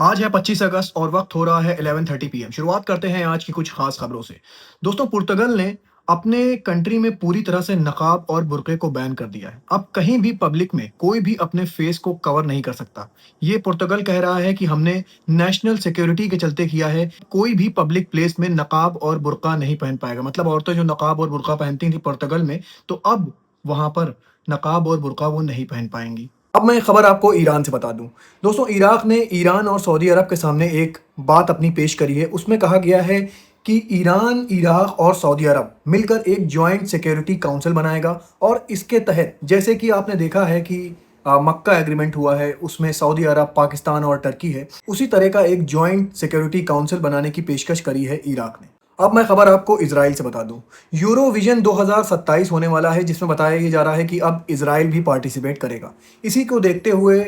आज है 25 अगस्त और वक्त हो रहा है 11:30 पीएम। शुरुआत करते हैं आज की कुछ खास खबरों से। दोस्तों, पुर्तगाल ने अपने कंट्री में पूरी तरह से नकाब और बुर्के को बैन कर दिया है। अब कहीं भी पब्लिक में कोई भी अपने फेस को कवर नहीं कर सकता। ये पुर्तगाल कह रहा है कि हमने नेशनल सिक्योरिटी के चलते किया है। कोई भी पब्लिक प्लेस में नकाब और बुर्का नहीं पहन पाएगा। मतलब औरतें जो नकाब और बुर्का पहनती थी पुर्तगाल में, तो अब वहां पर नकाब और बुर्का वो नहीं पहन पाएंगी। अब मैं खबर आपको ईरान से बता दूं। दोस्तों, इराक ने ईरान और सऊदी अरब के सामने एक बात अपनी पेश करी है। उसमें कहा गया है कि ईरान, इराक और सऊदी अरब मिलकर एक जॉइंट सिक्योरिटी काउंसिल बनाएगा और इसके तहत, जैसे कि आपने देखा है कि मक्का एग्रीमेंट हुआ है, उसमें सऊदी अरब, पाकिस्तान और टर्की है, उसी तरह का एक जॉइंट सिक्योरिटी काउंसिल बनाने की पेशकश करी है इराक ने। अब मैं खबर आपको इजराइल से बता दूं। यूरोविजन 2027 होने वाला है, जिसमें बताया ये जा रहा है कि अब इजराइल भी पार्टिसिपेट करेगा। इसी को देखते हुए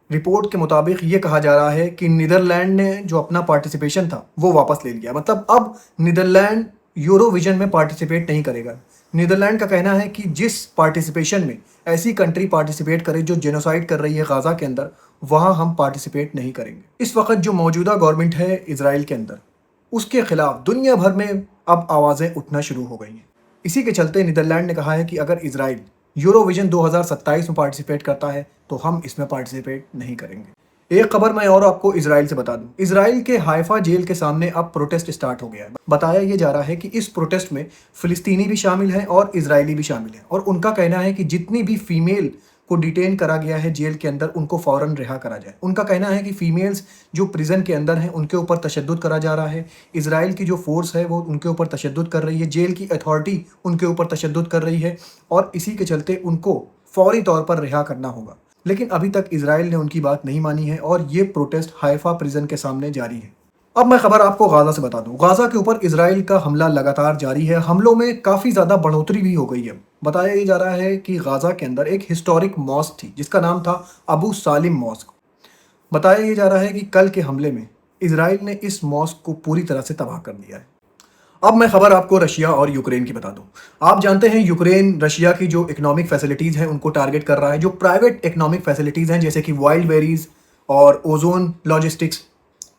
रिपोर्ट के मुताबिक ये कहा जा रहा है कि नीदरलैंड ने जो अपना पार्टिसिपेशन था वो वापस ले लिया। मतलब अब नीदरलैंड यूरोविजन में पार्टिसिपेट नहीं करेगा। नीदरलैंड का कहना है कि जिस पार्टिसिपेशन में ऐसी कंट्री पार्टिसिपेट करे जो जेनोसाइड कर रही है गाजा के अंदर, वहाँ हम पार्टिसिपेट नहीं करेंगे। इस वक्त जो मौजूदा गवर्नमेंट है इजराइल के अंदर, उसके खिलाफ दुनिया भर में अब आवाज़ें उठना शुरू हो गई हैं। इसी के चलते नीदरलैंड ने कहा है कि अगर इजराइल यूरोविजन 2027 में पार्टिसिपेट करता है तो हम इसमें पार्टिसिपेट नहीं करेंगे। एक खबर मैं और आपको इजराइल से बता दूं। इजराइल के हाइफा जेल के सामने अब प्रोटेस्ट स्टार्ट हो गया है। बताया ये जा रहा है कि इस प्रोटेस्ट में फिलिस्तीनी भी शामिल हैं और इजरायली भी शामिल हैं, और उनका कहना है कि जितनी भी फीमेल को डिटेन करा गया है जेल के अंदर, उनको फ़ौरन रिहा करा जाए। उनका कहना है कि फीमेल्स जो प्रिजन के अंदर हैं उनके ऊपर तशद्दुद करा जा रहा है। इजराइल की जो फोर्स है वो उनके ऊपर तशद्दुद कर रही है, जेल की अथॉरिटी उनके ऊपर तशद्दुद कर रही है, और इसी के चलते उनको फौरी तौर पर रिहा करना होगा। लेकिन अभी तक इजराइल ने उनकी बात नहीं मानी है और ये प्रोटेस्ट हाइफा प्रिजन के सामने जारी है। अब मैं खबर आपको गाजा से बता दूं। गाजा के ऊपर इजराइल का हमला लगातार जारी है। हमलों में काफ़ी ज़्यादा बढ़ोतरी भी हो गई है। बताया ये जा रहा है कि गाजा के अंदर एक हिस्टोरिक मॉस्क थी जिसका नाम था अबू सालिम मॉस्क। बताया ये जा रहा है कि कल के हमले में इजराइल ने इस मॉस्क को पूरी तरह से तबाह कर दिया है। अब मैं खबर आपको रशिया और यूक्रेन की बता दूं। आप जानते हैं यूक्रेन रशिया की जो इकोनॉमिक फैसिलिटीज़ हैं उनको टारगेट कर रहा है। जो प्राइवेट इकोनॉमिक फैसिलिटीज़ हैं जैसे कि वाइल्ड वेरीज और ओजोन लॉजिस्टिक्स,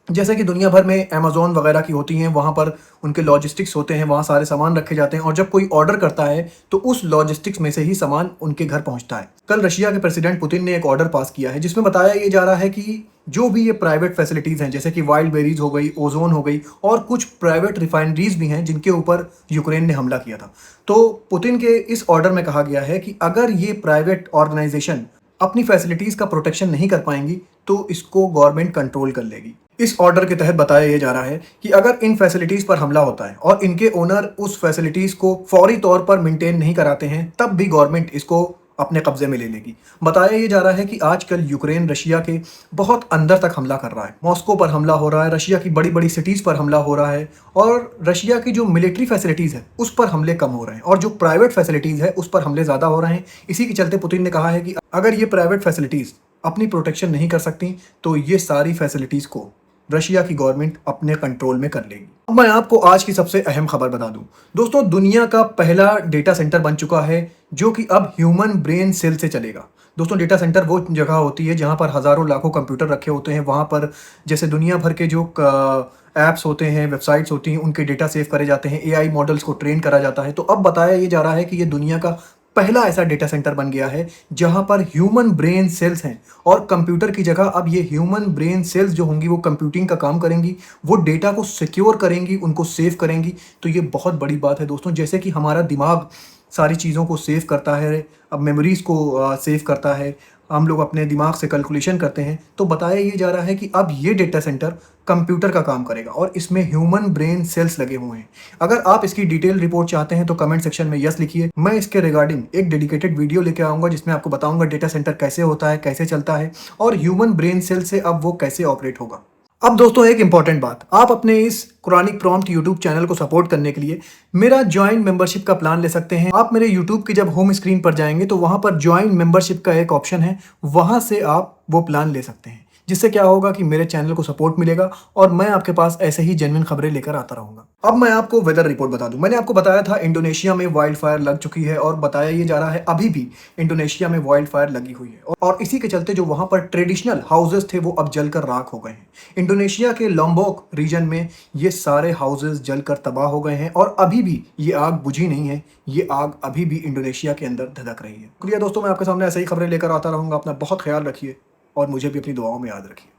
जैसे कि दुनिया भर में अमेज़न वगैरह की होती हैं, वहाँ पर उनके लॉजिस्टिक्स होते हैं, वहाँ सारे सामान रखे जाते हैं, और जब कोई ऑर्डर करता है तो उस लॉजिस्टिक्स में से ही सामान उनके घर पहुँचता है। कल रशिया के प्रेसिडेंट पुतिन ने एक ऑर्डर पास किया है जिसमें बताया ये जा रहा है कि जो भी ये प्राइवेट फैसिलिटीज़ हैं जैसे कि वाइल्ड बेरीज हो गई, ओजोन हो गई, और कुछ प्राइवेट रिफाइनरीज भी हैं जिनके ऊपर यूक्रेन ने हमला किया था। तो पुतिन के इस ऑर्डर में कहा गया है कि अगर ये प्राइवेट ऑर्गेनाइजेशन अपनी फैसिलिटीज़ का प्रोटेक्शन नहीं कर पाएंगी तो इसको गवर्नमेंट कंट्रोल कर लेगी। इस ऑर्डर के तहत बताया ये जा रहा है कि अगर इन फैसिलिटीज़ पर हमला होता है और इनके ओनर उस फैसिलिटीज़ को फौरी तौर पर मेंटेन नहीं कराते हैं, तब भी गवर्नमेंट इसको अपने कब्जे में ले लेगी। बताया ये जा रहा है कि आजकल यूक्रेन रशिया के बहुत अंदर तक हमला कर रहा है। मॉस्को पर हमला हो रहा है, रशिया की बड़ी बड़ी सिटीज़ पर हमला हो रहा है, और रशिया की जो मिलिट्री फैसिलिटीज़ है उस पर हमले कम हो रहे हैं, और जो प्राइवेट फैसिलिटीज़ है उस पर हमले ज़्यादा हो रहे हैं। इसी के चलते पुतिन ने कहा है कि अगर ये प्राइवेट फैसिलिटीज़ अपनी प्रोटेक्शन नहीं कर सकती तो ये सारी फैसिलिटीज़ को रशिया की गवर्नमेंट अपने कंट्रोल में कर लेगी। अब मैं आपको आज की सबसे अहम खबर बता दूं। दोस्तों, दुनिया का पहला डेटा सेंटर बन चुका है जो कि अब ह्यूमन ब्रेन सेल से चलेगा। दोस्तों, डेटा सेंटर वो जगह होती है जहां पर हज़ारों लाखों कंप्यूटर रखे होते हैं। वहां पर जैसे दुनिया भर के जो ऐप्स होते हैं, वेबसाइट्स होती हैं, उनके डेटा सेव करे जाते हैं, एआई मॉडल्स को ट्रेन करा जाता है। तो अब बताया ये जा रहा है कि ये दुनिया का पहला ऐसा डेटा सेंटर बन गया है जहां पर ह्यूमन ब्रेन सेल्स हैं, और कंप्यूटर की जगह अब ये ह्यूमन ब्रेन सेल्स जो होंगी वो कंप्यूटिंग का काम करेंगी, वो डेटा को सिक्योर करेंगी, उनको सेव करेंगी। तो ये बहुत बड़ी बात है दोस्तों। जैसे कि हमारा दिमाग सारी चीज़ों को सेव करता है, अब मेमोरीज़ को सेव करता है, हम लोग अपने दिमाग से कैलकुलेशन करते हैं, तो बताया ये जा रहा है कि अब ये डेटा सेंटर कंप्यूटर का काम करेगा और इसमें ह्यूमन ब्रेन सेल्स लगे हुए हैं। अगर आप इसकी डिटेल रिपोर्ट चाहते हैं तो कमेंट सेक्शन में यस लिखिए। मैं इसके रिगार्डिंग एक डेडिकेटेड वीडियो लेके आऊँगा जिसमें आपको बताऊँगा डेटा सेंटर कैसे होता है, कैसे चलता है, और ह्यूमन ब्रेन सेल से अब वो कैसे ऑपरेट होगा। अब दोस्तों, एक इंपॉर्टेंट बात, आप अपने इस कुरानिक प्रॉम्प्ट यूट्यूब चैनल को सपोर्ट करने के लिए मेरा ज्वाइन मेंबरशिप का प्लान ले सकते हैं। आप मेरे यूट्यूब की जब होम स्क्रीन पर जाएंगे तो वहां पर ज्वाइन मेंबरशिप का एक ऑप्शन है, वहां से आप वो प्लान ले सकते हैं। जिससे क्या होगा कि मेरे चैनल को सपोर्ट मिलेगा और मैं आपके पास ऐसे ही जेन्युइन खबरें लेकर आता रहूँगा। अब मैं आपको वेदर रिपोर्ट बता दूँ। मैंने आपको बताया था इंडोनेशिया में वाइल्ड फायर लग चुकी है और बताया ये जा रहा है अभी भी इंडोनेशिया में वाइल्ड फायर लगी हुई है और इसी के चलते जो वहाँ पर ट्रेडिशनल हाउसेस थे वो अब जलकर राख हो गए हैं। इंडोनेशिया के लॉम्बोक रीजन में ये सारे हाउसेस जलकर तबाह हो गए हैं और अभी भी ये आग बुझी नहीं है। ये आग अभी भी इंडोनेशिया के अंदर धधक रही है। शुक्रिया दोस्तों, मैं आपके सामने ऐसे ही खबरें लेकर आता रहूँगा। अपना बहुत ख्याल रखिए और मुझे भी अपनी दुआओं में याद रखिए।